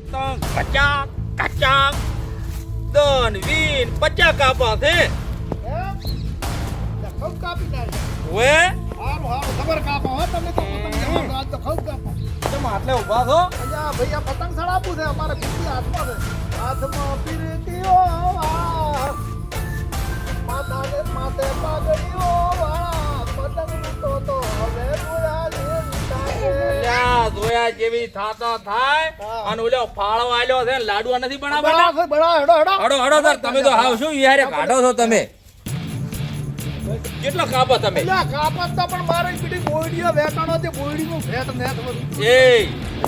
પતંગ કચાક કચાક દન વીન 50 કાપા છે ખબ કાપી નાખે ઓએ હારું હારું ખબર કાપો હો તમે તો પતંગ જવાનું આજ તો ખબ કાપો તમે આટલે ઊભા છો અલ્યા ભાઈ આ પતંગ સડાવું છે અમારે ભીતી હાથમાં છે હાથમાં પીરતીઓ માથે પાઘડીઓ પતંગ તો હવે અલ્યા જોયા જેવી થાતા થાય અને ઓલો ફાળો આલ્યો છે લાડવા નથી બનાવવાના બડા હેડો હેડો હડો હડો સર તમે તો હાવ શું યાર કાઢો છો તમે કેટલો કાપો તમે અલ્યા કાપત તો પણ મારે પીડી બોયડીઓ વેટાણો તે બોયડીનું ભેટ નેત બધું એ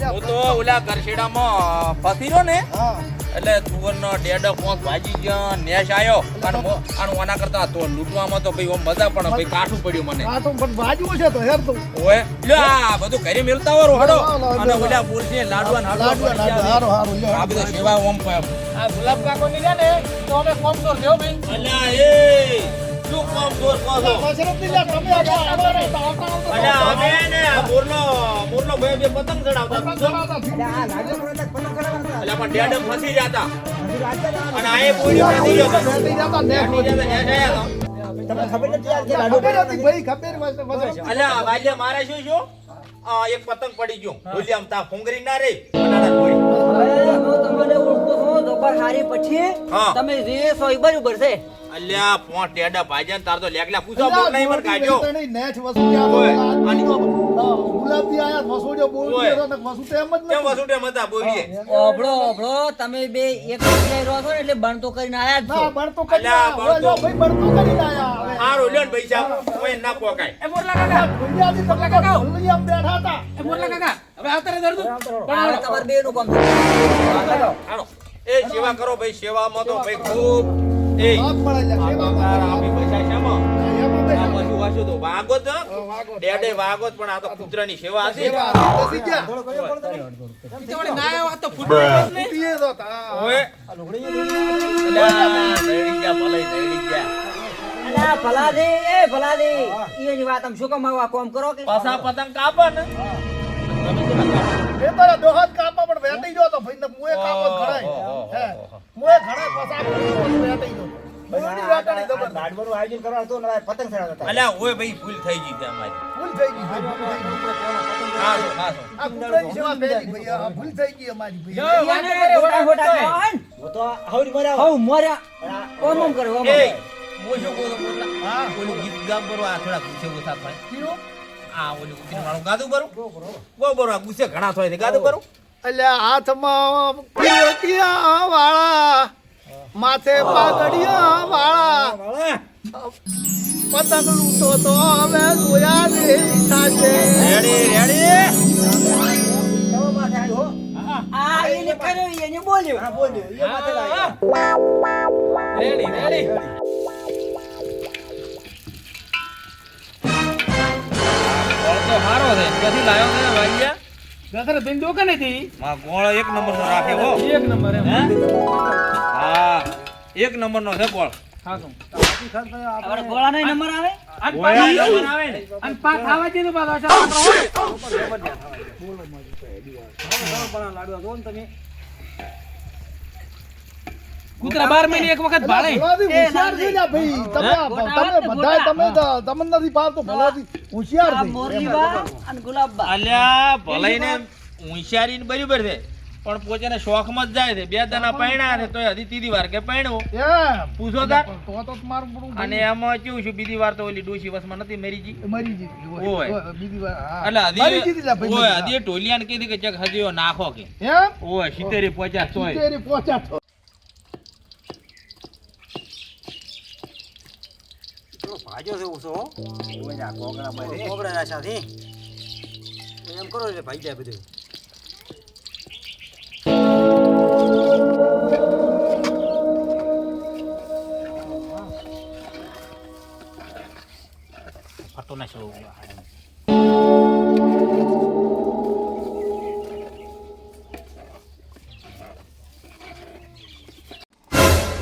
હું તો ઓલા કરશેડામાં ફસી રહ્યો ને હા એટલે તુવરનો ડેડો કોક ભાજી ગયો નેશ આયો અને ઓના કરતા તો લૂંટવામાં તો ભાઈ ઓમ મજા પણ ભાઈ કાઠું પડ્યું મને આ તો પણ ભાજવું છે તો હેર તો ઓએ લ્યો આ બધું ઘરે મિલતા હોરો હડો અને ઓલા બોલશે લાડવા લાડવા હારું હારું લ્યો આ બધા સેવા ઓમ આ ગુલાબ કાકો ની લે ને તો અમે કોમ કર દેવો ભાઈ અલ્યા એ શું કોમ જોર કહો છો મશરફ ની લે તમે અલ્યા અમે ને આ મોરનો બે પતંગ ચડાવતા અલ્યા પણ ડેડો ફસી જાતા અને આ એ બોડી નથી જતો બેટી જાતા નેક તમને ખબર નથી આ કે લાડુ ખબર હતી ભાઈ ખબર અલ્યા વાલ્યા મારે શું એક પતંગ પડી ગયો બોલી આમ તા ફુંગરી ના રે બનાડા બોડી હું તમને ઓળખતો છું દોપર હારી પછી હા. તમે જે સો ઈ બરાબર છે અલ્યા ફોન ટેડા ભાજન તાર તો લેગલા પૂછો બોલ નહીં મને કાઢ્યો નેચ વસુ ગુલાબી આયા વસુડ્યો બોલ ને વસુ તેમ જ કેમ નથી વસુટે મતા બોલીએ ઓબળો ઓબળો તમે બે એક જગ્યાએ રહો છો ને એટલે બણતો કરીને આયા જ છો ના બણતો કરી અલ્યા, બણતો. ભાઈ બણતો કરી આયા હવે હારો લ્યો ને પૈસા કોઈ ના પોકાય એ મોરલા કાકા ભુલિયાથી મોરલા કાકા ભુલિયા બેઠા હતા એ મોરલા કાકા હવે આવતા રે દરદુ હવે તમારે બે નું કામ છે હાલો એ સેવા કરો ભાઈ સેવામાં તો ભાઈ ખૂબ એ હાથ મળે લે સેવામાં આપી પૈસા શામાં એમાં બે આ પાછું વાંચો તો વાગો જ વાગો. ડેડે વાગો જ પણ આ તો કૂતરાની સેવા હતી સેવા બેસી ગયા ઈતવળી ના આવ્યો આ તો ફૂટબોલ જ ને પીએ તો તા ઓએ અલ્યા, નડી ગયા ભલાઈ નડી ગયા અલા ભલાદી એ ભલાદી એની વાત આમ શું કામ આવા કોમ કરો કે પાછા પતંગ કાપો ને તમે કેટલા કાપો? એ તારા દોહત કાપા પણ વેટાઈ ગયો તો ભાઈ ને મુએ કાપો ઘણાય હે મુએ ઘણા પસા વેટાઈ ગયો બધી વેટાણી ખબર લાડવાનું આયોજન કરવા તો પતંગ ચડાવતા અલ્યા ઓય ભાઈ ભૂલ થઈ ગઈ છે અમારી ભૂલ થઈ ગઈ ભાઈ ભૂલ થઈ ગઈ ખાસો ખાસો આ કુતરાની સેવા પહેલી ભાઈ આ ભૂલ થઈ ગઈ અમારી ભાઈ તો હવડી મર્યા હવ મર્યા ઓમ ઓમ કરે ઓમ એ હું શું કહું છું બોલા? હા. ઓલું ગીત ગામ બરો આ થોડા ગુસ્સે ઓછા થાય કીધું? આ ઓલું ઉતરી વાળું ગાધું બરો બરો આ ગુસ્સે ઘણા થાય છે ગાધું બરો અલ્યા હાથમાં પીળકિયા વાળા માથે પાઘડિયા વાળા પતંગ લૂંટો તો હવે જોયા જેવી થાશે રેડી રેડી આ એને કર્યો એને બોલ્યો હા બોલ્યો એ માથે લાગ્યો રેડી રેડી ગોળ તો હારો છે ક્યાંથી લાયો છે વાગ્યા દાદા બેન દુકાને થી માં ગોળ એક નંબર નો રાખે હો એક નંબર એમ હે હા એક નંબર નો છે ગોળ ખાસું આપણે ગોળાનો નંબર આવે અને ગોળા પાછા નંબર આવે ને અને પા ખાવા જેનું પાછો કૂતરા 12 મહિને એક વખત ભાળે ભલાથી હોશિયાર થઈ જા ભાઈ તમે બધાય તમે તમને નથી પાડતો ભલાથી હોશિયાર આ થઈ મોરલીબા અને ગુલાબબા અલ્યા ભલાઈને હોશિયારી બરાબર છે પણ પોતાને શોખમાં જ જાય છે બે દાના પૈણા છે તોય હજી ત્રીજી વાર કે પૈણો એમ પૂછો તાર તો મારું પૂરું અને એમાં કેવું છું બીજી વાર તો ઓલી ડોશી વસમાં નથી મરી જી મરી જીતી ઓય. બીજી વાર હા. એટલે મરી જીતી લા ભાઈ ઓય મરી. હજી ટોલિયાને કીધી કે ચક હજી નાખો કે એમ ઓય 70 50 તોય તેરી પહોંચ્યા તો ભાજો છે ઉસો ઓલા કોકરા ભાઈ કોકરા ના સાથે એમ કરો એટલે ભાઈ જાય બધું ફટો ના છો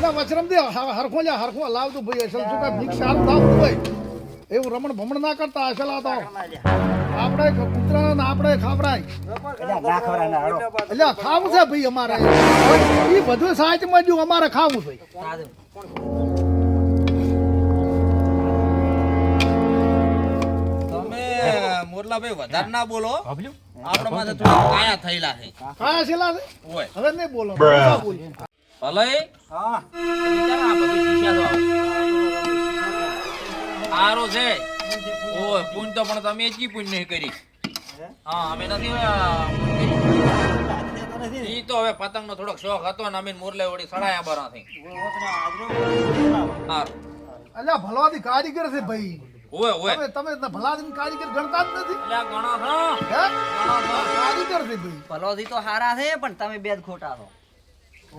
ના વચરમ દે હરખો લ્યા હરખો લાવતો ભાઈ અસલ શું કા મિક્સ સારું થાતું હોય એવું રમણ ભમણ ના કરતા અસલ આ તો આપણે કૂતરાના ને આપણે ખાવરાય. એટલે ના ખવડાય ના હાલો. એટલે ખાવું છે ભાઈ અમારે. એ બધું સાચમાં જ અમારે ખાવું છે. તમે મોરલાભાઈ વધારે ના બોલો આપણા માથે થોડા કાયા થયેલા છે કાયા છેલ્લા છે? ઓય હવે નહીં બોલો. શું બોલું? ભલે હા બિચારા આ બધું શીખ્યા તો સારું છે ઓય પૂન તો પણ તમે જી પૂન નહીં કરી હા અમે નથી ઈ તો હવે પતંગ નો થોડોક શોખ હતો ને અમે મોરલે વળી સડાયા બરાથી હા અલ્યા ભલવાથી કારીગર છે ભાઈ. ઓય ઓય તમે ભલાથી કારીગર ગણતા જ નથી. એટલે ઘણો છો હે? કારીગર છે ભાઈ. ભલોથી તો હારા છે પણ તમે બે જ ખોટા છો.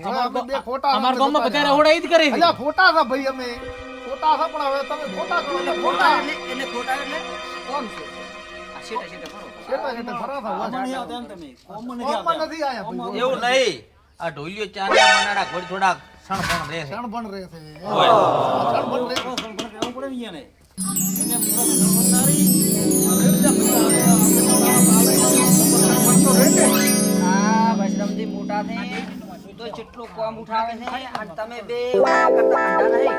હવે અમે બે ખોટા અમાર અમે ગામમાં જતા બધા રહોડા ઈ જ કરે છે. અલ્યા ખોટા છે ભાઈ અમે. ખોટા છે પણ હવે તમે ખોટા કરો એટલે ખોટા. એટલે ખોટા એટલે કોમ છે આ શેટા શેટા ફરો. શેટા શેટા ફરા થા કોમમાં નહીં હોય. આવતા એમ તમે કોમમાં નથી કોમમાં આવતા નથી આયા ભાઈ. એવું નહીં આ ઢોલિયો ચાંદા મનાડા ઘોડી થોડા સણપણ રહે છે શણ પણ રહે છે. ઓય શણ પણ રહે છે. પણ કહેવું પડે ને ઈયાને. આ બજરંગજી મોટા છે તો જેટલું કોમ ઉઠાવે છે અને તમે બે વાળા કરતા અંડા નહીં.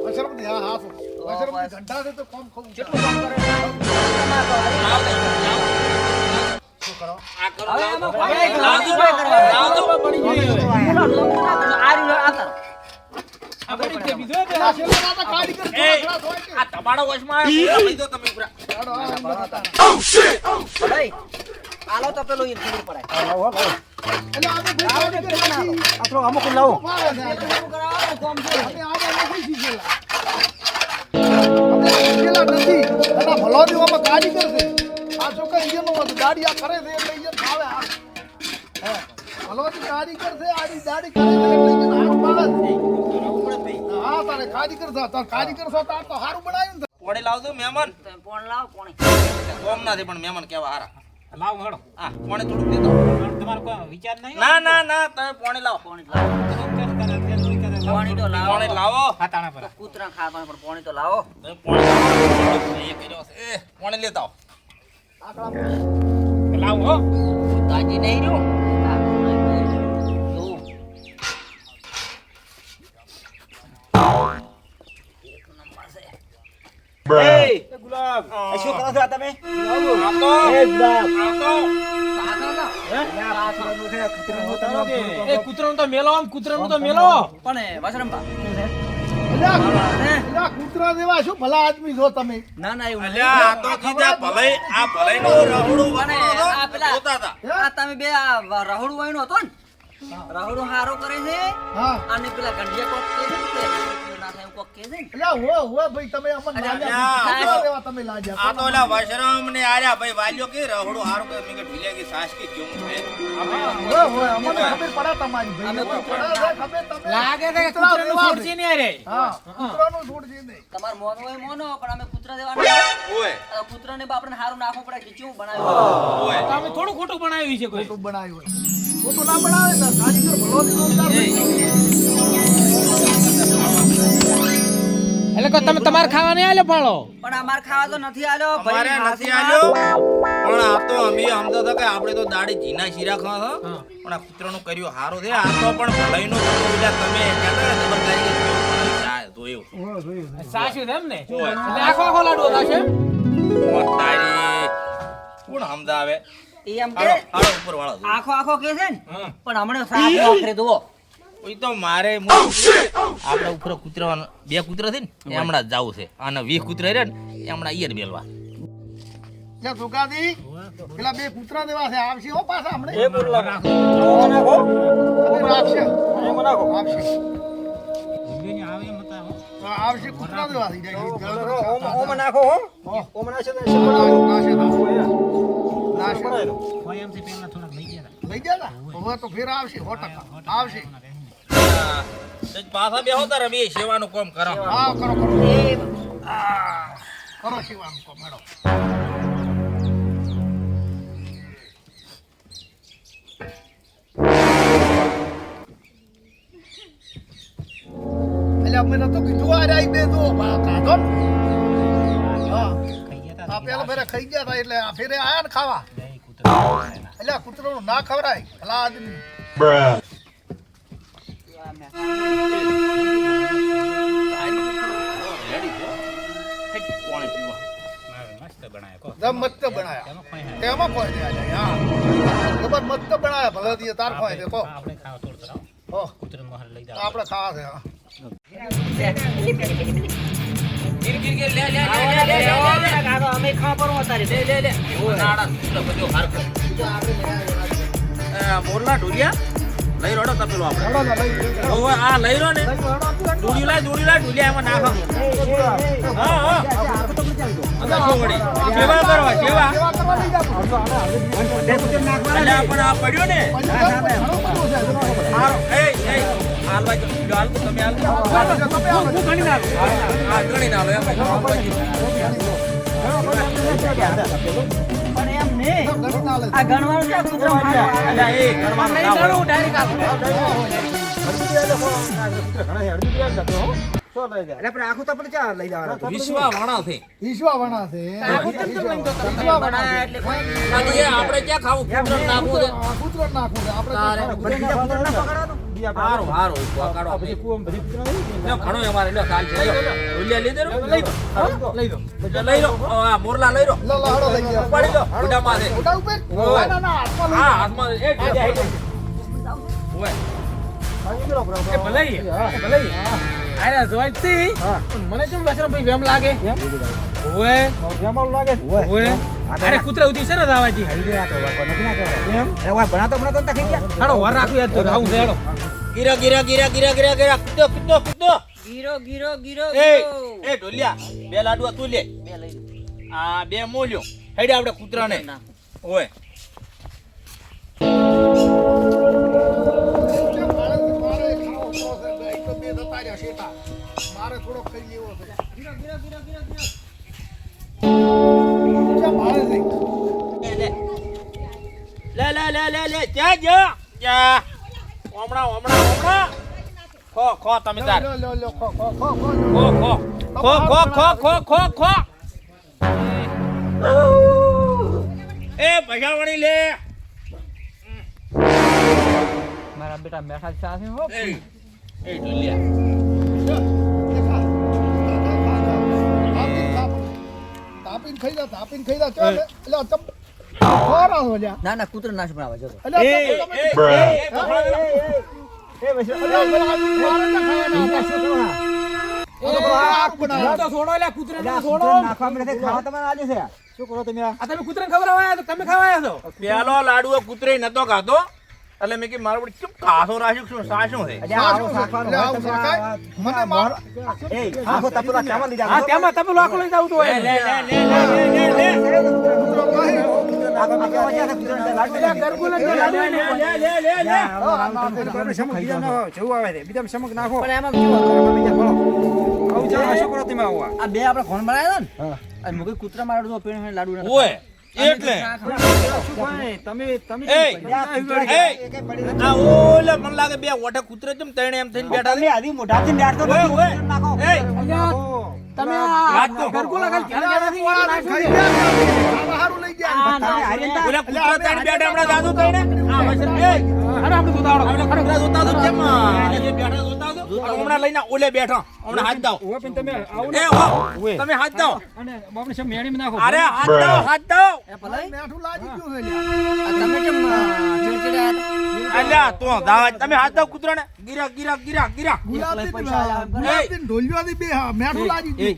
વશરમથી હા હા વશરમથી ઘંટા છે તો કોમ ખાવું છે. જેટલું કામ કરે છે શું કરો? આ કરો હવે લાવ એમાં દો. કોઈ લાવ દો. લાવ દો. પડી ગઈ હવે. આ રહ્યું આ કરો. આ પડી છે બીજો છે. આ શેલા ના કારીગર એ, થોડા હોય કે? આ તમારો વશમાં આવ્યો. લઈ દો તમે ઉપરા. ચાલો, આ અંદર હતા. ભલાઈ આલો તો પેલો ઈર ખબર પડે. એટલે અમે ભાઈ કારીગર નથી. આ થોડો અમુક લાવો મારે છે આજે. શું કરાવવાનું કોમ છે અમે આજે નથી શીખેલા. અમે શીખેલા નથી. અને ભલોથી આમાં કારીગર છે. આ છોકરા ઈયનો દાડી આ કરે છે એટલે ઈયન ભાવે આ. હે. ભલોથી કારીગર છે આડી દાડી કરે છે એટલે ઈયન હાથ પાડે છે. હા તારે કારીગર છો તાર કારીગર છો તાર તો સારું બનાવ્યું ને. પોણી લાવ દો મહેમાન તમે ફોન લાવો કોણી. કોમ નથી પણ મહેમાન કેવા હારા લાવ હેડો. હા પોણી થોડુંક દે દો તમારો કોઈ વિચાર નહીં? ના ના ના તમે પોણી લાવો પોણી લાવો. પોણી તો લાવો. પોણી લાવો હાતાણા પર. કૂતરા ખાવા પણ પોણી તો લાવો. તમે પોણી લાવો એ કર્યો છે એ પોણી લેતા આવો લાવ હો. તાજી નહીં રહ્યો જોવું. ગુલાબ આ શું કરો છો આ તમે આપો એ ગુલાબ આપો એ કૂતરાનું તો મેલો આમ કૂતરાનું તો મેલો. પણ વસરંબા અલ્યા કૂતરા જેવા શું ભલા આદમી છો તમે. ના ના એવું નથી. અલ્યા આ તો સીધા ભલાઈ આ ભલાઈનો રહોડું અને વાપરો આ પેલા જોતા હતા આ તમે બે આ રાહુડ વાયનો હતો ને રાહુડ હારો કરે છે હા અને પેલા ગંઢિયા કોક કે છે ને કે ના થાય એવું કોક કે છે ને અલ્યા હો ભાઈ તમે અમને લાગ્યા અલ્યા, કૂતરા જેવા તમે લાગ્યા. આ તો ઓલા વશરામ ને આર્યા ભાઈ વાલ્યો કે રહોડું હારું કે મીકે ઢીલે કે સાસ કે કેવું છે હોય અમને ખબર પડે તમારી ભાઈ અમે અમને પડે છે ખબર તમે લાગે છે કે કૂતરા કૂતરાનું જેવા છોડશે નહીં અરે. હા કૂતરાનું છોડજે નહીં. તમાર મોન હોય મોનો પણ અમે કૂતરા દેવાના ઓય કૂતરાને બાપને હારું નાખવું પડે કે કેવું બનાવ્યું ઓય તો અમે થોડું ખોટું બનાવ્યું છે કોઈ. ખોટું બનાવ્યું હોય. ખોટું ના બનાવે ને કારીગર ભલો દિનોદાર એ, એટલે કે તમે તમારે ખાવા નહીં આલ્યો ફાળો. પણ અમાર ખાવા તો નથી આલ્યો અમારે નથી આલ્યો પણ આ તો અમે સમજો તો કે આપણે તો દાડી જીના શીરા ખાવા છો હા. પણ આ કૂતરાનું કર્યું હારું છે આ તો પણ ભલાઈનો કૂતરો એટલે તમે કહેતા ને જબરદારી કે જોયું સાચું છે એમ ને. ઓય. એટલે આખો આખો લાડવો થશે એમ? તારી કોણ સમજાવે એ એમ કે હાલો હાલો ઉપર વાળો આખો આખો કે છે ને હા. પણ હમણાં સાફ નોકરી દો ઓય તો મારે આપણે ઉપર કૂતરા બે કૂતરા છે ને એ હમણાં જ જાવું છે અને 20 કૂતરા રહ્યા ને એ હમણાં ઈયર બેલવા લે સુકાદી પેલા બે કૂતરા દેવા છે આવશે હો પાછા હમણે એ ગુલાબ નાખો તમે રાખશે એમાં નાખો આવશે વિડીયોની આવે એમ હતા હો. આવશે કૂતરા દેવા થઈ જાય ઓમ નાખો હો ઓમ નાખશે તો શું નાશે નાશે બનાવેલો હોય એમથી પહેલા થોડાક લઈ ગયા હતા. લઈ ગયા તા? હવે તો ફેર આવશે 100% આવશે પાછા બે હોતા રે બે સેવાનું કામ કરો હા કરો કરો એ કરો શિવાનું કો મેડો એટલે અમે નતો કીધું આ રાઈ બે તો કાઢો ને. હા ખાઈ ગયા હતા. પેલા ફેરે ખાઈ ગયા હતા એટલે આ ફેરે આયા ને ખાવા એટલે આ કૂતરાનું ના ખવરાય ભલા આદમી જબ મસ્ત બનાયા તેમાં કોઈ નહીં આજે હા જબર મસ્ત બનાયા ભલા દીએ તાર કોઈ દેખો આપણે ખાવા છે હા અમે ખાવા પર અત્યારે લે મોરલા ઢોલિયા લઈ રોડો તપેલો આપણે ઓવે આ લઈ રો ને ઢોલિયા ઢોલિયા એમાં નાખો હા હા અંદર છોડી સેવા કરવા સેવા અલે પણ આ પડ્યો ને હારો એ હાલવા જો હાલ તમે હાલ હું ગણી ના આ ગણી ના લો એમ પણ એમ ને આ ગણવાનું છે કૂતરો માર્યા અલ્યા એ ગણવાનું ના ગણું ડાયરેક્ટ એટલે પણ આખું તો આપણે ચા લઈ જવાના વિશ્વા વાણા છે ઈશ્વાવાના છે બનાયા એટલે કોઈ એ આપણે ક્યાં ખાવું કૂતરો નાખવું છે કૂતરો નાખવું છે આપણે હારું હારું કાઢો આપણે લો ઘણો અમારે લો કાલ છે ઓલિયા લીધે લઈ લો આ મોરલા લઈ લો હાડો લઈ ગયા પડી લો ઉડા માં છે મોટા ઉપર ના ના હાથમાં હા હાથમાં એ ઓય એ ભલાઈ અરે જોઈતી મને કેમ વસરા ભાઈ વેમ લાગે ઓએ વેમ લાગે ઓએ અરે કૂતરા ઉધી છે ને દાવાજી એમ એ વા બનાતો થઈ ગયા હાડો વર રાખું યાદ તો ખાવું છે હાડો ગીરા કૂદો ગીરો એ ઢોલિયા બે લાડવા તું લે બે લઈ લો આ બે મોલ્યો હેડે આપણે કૂતરાને ઓય મારે થોડો ખાઈ લેવો છે લે જા હમણાં ખો તમે તાર ખો એ ભજાવણી લે મારા બેટા મેઠા સાથે હો એ ઢોલિયા તાપીને ખાઈ જા ચાલ એટલે ચપ ખોરા હો જા ના કૂતરો નાશ બનાવવા જતો એટલે પેલો લાડુ કૂતરે નતો ખાતો એટલે મેં કે મારો ચૂપ ખાસો રાખ્યું શું સાશું છે મને માર તેમાં તપેલો આખો લઈ જાવ તો આ બે આપણે ફોન બનાવ્યા ને અને મુકે કૂતરા મારડો પેણ લાડુ ના ઓય એટલે આ ઓલે મને લાગે બે ઓઠે કૂતરે જેમ તણે એમ થઈને બેઠા છે આધી મોઢાથી બેઠતો તમે ગરગોલા ખાલી હારું લઈ ગયા ઓલે કૂતરા તણે બેઠા હમણાં દાદુ તણે આ વસર એ અરે આપણે દુધાડો આપણે કૂતરા જોતા તો કેમ એ બેઠા જોતા તો હમણાં લઈને ઓલે બેઠો હમણાં હાથ દાવ તમે આવો એ હો તમે હાથ દાવ અને બાપને છે મેણીમાં નાખો અરે હાથ દાવ એ ભલાઈ મેઠું લાગી ગયું છે આ તમે કેમ ચીડચીડા અલ્યા તો દાવ તમે હાથ દાવ કૂતરાને ગીરા ગુલાબી ઢોલિયાની બે મેઠું લાગી ગયું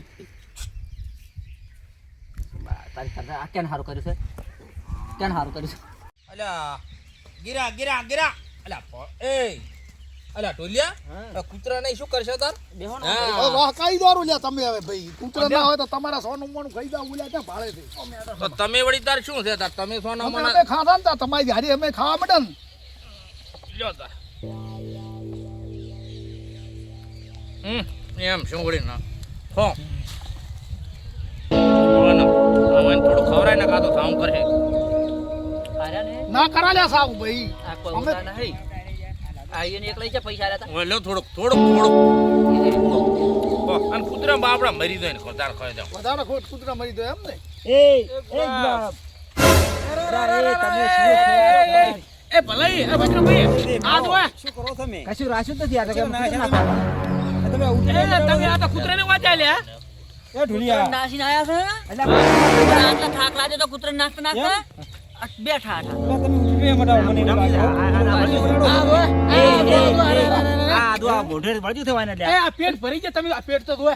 તારી સાથે આ કેન હારું કર્યું છે કેન હારું કર્યું છે અલ્યા ગીરા અલ્યા એ અલ્યા ઢોલિયા કૂતરાને શું કરશે તાર બેહો ને હા વાહ કઈ દોરું લ્યા તમે હવે ભાઈ કૂતરા ના હોય તો તમારા સોનું મોનું ખાઈ જાવ ઉલ્યા ક્યાં ભાળે છે તો તમે વળી તાર શું છે તાર તમે સોના અમે મને અમે ખાધા ને તા તમારી હારી અમે ખાવા મળે ને લ્યો તાર એમ શું વળી ના હો થોડું ખવરાય ને કાતો કામ કરે આર્યા ને ના કરા લ્યા સાવ ભાઈ આ કોઈ ઉડા નહીં આ એને એક લઈ જા પૈસા આલ્યા તા ઓય લો થોડુંક અને કૂતરા બાપડા મરી જાય ને ખોતાર ખાઈ જાવ વધારે ખોટ કૂતરા મરી દો એમ ને એ ભલાઈ એ બજરંગભાઈ આ જો શું કરો તમે કશું રાખ્યું જ નથી આ તો કેમ ના, કશું ના, નાખો. તમે ઉઠી તમે આ તો કૂતરાને વાંચ્યા લ્યા એ ઢુલિયા નાસીને આયા છે આટલા થાક લાગે તો કૂતરાને નાખતા નાખતા બેઠા હતા. તમે ઉઠી મટાવો મને એવું લાગે. આ દો આ મોઢે વળગ્યું થવાને એ આ પેટ ભરી જાય તમે આ પેટ તો જોવે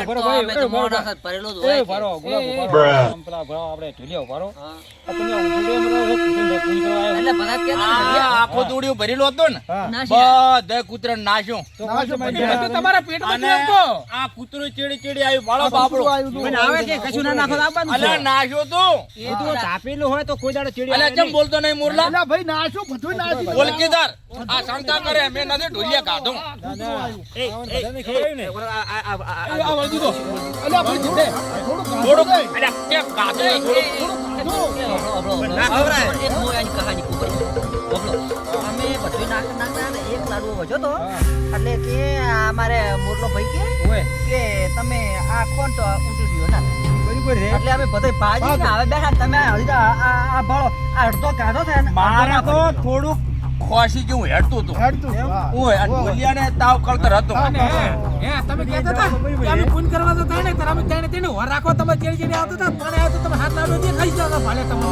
ભરો ભાઈ, અમે તો મોઢા સાથે ભરેલો જ એ હોય. ભરો ગુલાબ ભરો આમ પેલા ભરો આપણે ઢુલિયા ભરો હા. આ તમે ઉઠી મટાવો કૂતરાને પૂરી કરવા આવ્યા. એટલે બધા જ કહેતા ને, આ આખો દોડીઓ ભરેલો હતો ને હા નાસી બધે કૂતરાને નાશ્યો તો વાંચો એ બધું તમારા પેટમાં અને જ નાખો. આ કૂતરું ચીડી ચીડી આવ્યું બાળો બાપડો મને આવે કે કશું ના નાખો તો આવવાનું છે. અલ્યા નાશ્યો તો એ તો તાપેલું હોય તો કોઈ દાડો ચીડી અલ્યા આવે કેમ બોલતો નહીં મુરલા અલ્યા ભાઈ નાશું બધું નાસી બોલકીદાર આ શંકા કરે મેં નથી ઢોલિયા કાઢો બધાને ખવડાવ્યું ને એ આ વળગી દો અલ્યા ભાઈ થોડું થોડુંક કાઢો અલ્યા કેમ કાઢો એક મોયાની કહાની કહું ભાઈ. અમે બધું નાખતા નાખતા ને એક લાડવો વધ્યો તો એટલે કે અમારે મોરલો ભાઈ કે તમે આ કોણ તો ઉઠી રહ્યો ના બરાબર છે એટલે અમે બધે ભાજી ને હવે બેઠા તમે હજી આ ભાળો આ અડધો કાઢો છે ને મારે તો થોડુંક ખોસી જેવું હેડતું હતું હેડતું હા. ઓય આ ઢોલિયાને તાવ કળતર હતો અને હે તમે કહેતા હતા કે અમે પૂન કરવા તો તાણે તમે તાણે તેને વર રાખો તમે જેડી જેડી આવતા હતા પણ આ તો તમે હાથ લાડો દે ખાઈ જતા ભાલે તમે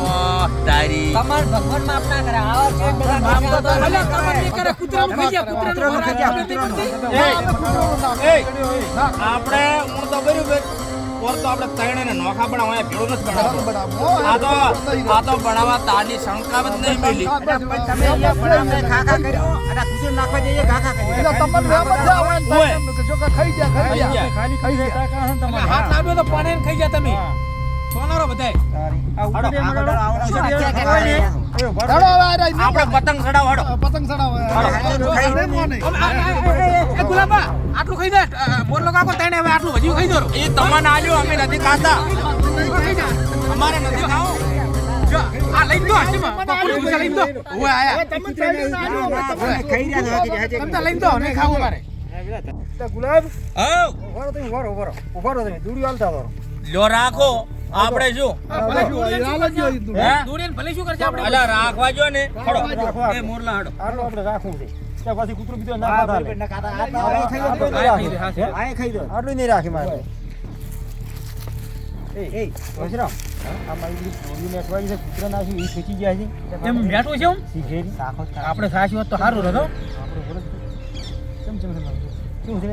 તારી તમાર ભગવાન માફ ના કરે આવા છે બધા માફ તો ખાતા ભલે તમારે નહીં કરે કૂતરાનું ખાઈ ગયા કૂતરાનું વર રાખો આપણે નહીં કરતી. એ, અમે કૂતરાનું નાખ. એ, આપણે હું તો બર્યું પોર તો આપણે તૈણે નોખા બનાવવા ભેળો નથી બનાવતો બનાવો. આ તો બનાવવા તાની શંકા જ નહીં મિલી તમે અહીંયા ભણાવને ખાખા કર્યો અને કૂતરો નાખવા જઈએ ખાખા કર્યો એટલે તમને વેમ જ આવે ને થાય એમ કે જો કે ખાઈ ગયા ખાઈ ગયા ખાલી ખાઈ જાય કાકા હે એટલે હાથ લાડો તો પાણીને ખાઈ ગયા તમે સોનારો બધાય આ ઉઠી મટાવો આવવાનો શું છે આ ક્યાં કહેવાય ને? એ ભરો હેડો હવે આ રહી. આપણે પતંગ ચડાવ હડો પતંગ ચડાવો એ ગુલાબા આટલું ખાઈ દે મોરલો કાકો તાણે હવે આટલું હજી ખાઈ દો એ તમને આલ્યો અમે નથી ખાતા ખાઈ જા અમારે નથી ખાવું જો આ લઈ દો હાથમાં પકડી પૂછા લઈ દો ઓય આયા તમે ચાલ્યું ના આવ્યો. ખાઈ રહ્યા છે કે તમે લઈ દો નહીં ખાવું મારે ગુલાબ હવ ઉભારો તમે ઉભારો તમે દૂડી હાલતા ઉભારો લ્યો રાખો આપણે શું ભલે હાલ જ જોઈ તું. હે દોડીને ભલે શું કરશે આપણે અલા રાખવા જો ને હડો રાખવા. એ મોરલા હડો આટલું આપણે રાખવું છે ત્યાં પછી કૂતરું બીજો ના હા, ખાતા બરાબર ના ખાતા. આ આટલું ખાઈ દો. આટલું નહીં રાખી મારે એ વજરામ આ મારી દોડીને અટવાઈ છે કૂતરા નાખી એ ખેંચી ગયા છે એમ બેઠું છે હું શીખેરી આપણે સાચી વાત તો સારું રહો આપણે કેમ શું છે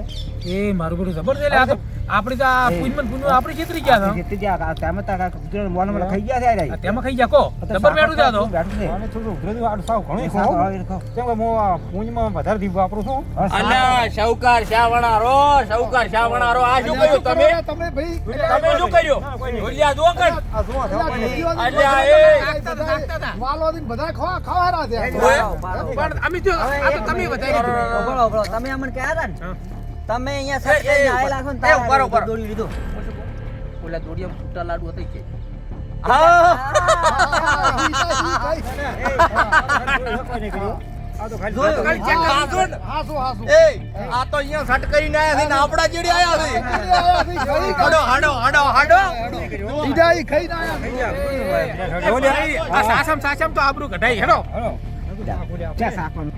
એ મારું બધું જબર છે આ તો આપણે તો આ પૂનમન આપણે છેતરી ગયા હતા જેતે જ્યાં આ તેમ તા કૂતરા મોલમાં ખાઈ ગયા છે આ આ તેમાં ખાઈ જા કો જબર બેઠું છે આ તો બેઠું છે અને થોડું ઉઘરેલું આડું સાવ ઘણું ખાવ કેમ કે હું આ પૂંજમાં વધારે દી વાપરું છું અલા શાહુકાર શાવણારો શાહુકાર શાવણારો આ શું કર્યું તમે તમે ભાઈ તમે શું કર્યું ઢોલિયા જો કર આ જુઓ અલ્યા એ વાલોદીન બધા ખાવાના છે ઓય. પણ અમે તો આ તો તમે વધારી દીધું ઉભરો, ઉભરો. તમે અમને કહેતા હતા ને તમે અહીંયા સટ કરીને આયેલા છો ને એ, ઉભરો, ઉભરો. દોડી લીધું ઓલા દોડિયા છૂટા લાડુ હતા કે આ તો ખાલી જોયું, ખાલી check કરો. હાસુન. હાસુ હાસુ એ આ તો અહીંયા સટ કરીને આયા છે ને આપડા જેડી આયા છે હડો હડો હડો હડો ઈડા ઈ ખાઈને આયા. આ સાસમ તો આબરૂ કઢાઈ હેડો ચા સાકવાનું